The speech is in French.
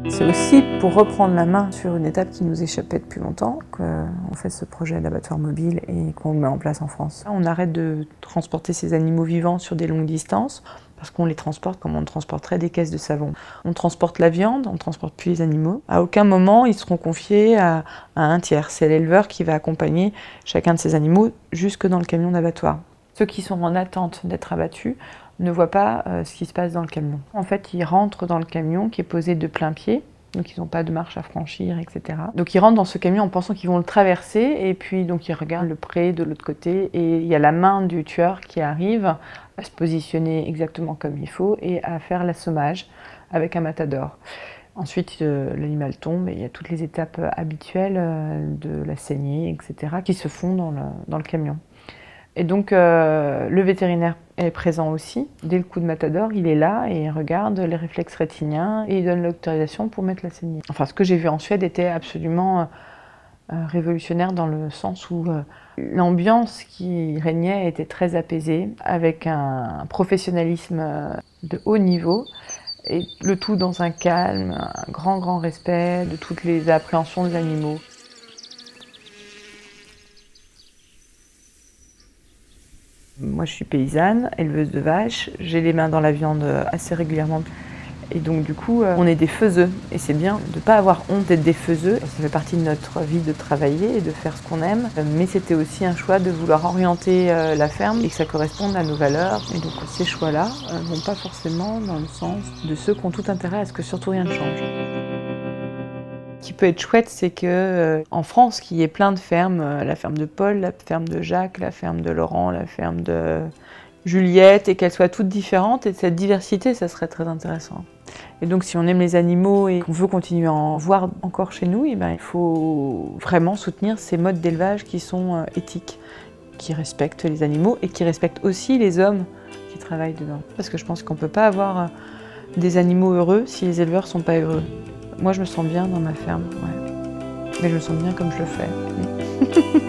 C'est aussi pour reprendre la main sur une étape qui nous échappait depuis longtemps qu'on fait ce projet d'abattoir mobile et qu'on le met en place en France. On arrête de transporter ces animaux vivants sur des longues distances parce qu'on les transporte comme on transporterait des caisses de savon. On transporte la viande, on ne transporte plus les animaux. À aucun moment, ils seront confiés à un tiers. C'est l'éleveur qui va accompagner chacun de ces animaux jusque dans le camion d'abattoir. Ceux qui sont en attente d'être abattus ne voient pas ce qui se passe dans le camion. En fait, ils rentrent dans le camion qui est posé de plein pied, donc ils n'ont pas de marche à franchir, etc. Donc ils rentrent dans ce camion en pensant qu'ils vont le traverser, et puis donc ils regardent le pré de l'autre côté, et il y a la main du tueur qui arrive à se positionner exactement comme il faut et à faire l'assommage avec un matador. Ensuite, l'animal tombe et il y a toutes les étapes habituelles de la saignée, etc., qui se font dans le camion. Et donc le vétérinaire est présent aussi. Dès le coup de matador, il est là et il regarde les réflexes rétiniens et il donne l'autorisation pour mettre la saignée. Enfin, ce que j'ai vu en Suède était absolument révolutionnaire dans le sens où l'ambiance qui régnait était très apaisée, avec un professionnalisme de haut niveau, et le tout dans un calme, un grand respect de toutes les appréhensions des animaux. Moi, je suis paysanne, éleveuse de vaches, j'ai les mains dans la viande assez régulièrement. Et donc, du coup, on est des faiseux. Et c'est bien de ne pas avoir honte d'être des faiseux. Ça fait partie de notre vie de travailler et de faire ce qu'on aime. Mais c'était aussi un choix de vouloir orienter la ferme et que ça corresponde à nos valeurs. Et donc, ces choix-là ne vont pas forcément dans le sens de ceux qui ont tout intérêt à ce que surtout rien ne change. Ce qui peut être chouette, c'est qu'en France, qu'il y ait plein de fermes, la ferme de Paul, la ferme de Jacques, la ferme de Laurent, la ferme de Juliette, et qu'elles soient toutes différentes, et cette diversité, ça serait très intéressant. Et donc si on aime les animaux et qu'on veut continuer à en voir encore chez nous, il faut vraiment soutenir ces modes d'élevage qui sont éthiques, qui respectent les animaux et qui respectent aussi les hommes qui travaillent dedans. Parce que je pense qu'on ne peut pas avoir des animaux heureux si les éleveurs ne sont pas heureux. Moi, je me sens bien dans ma ferme, ouais. Mais je me sens bien comme je le fais.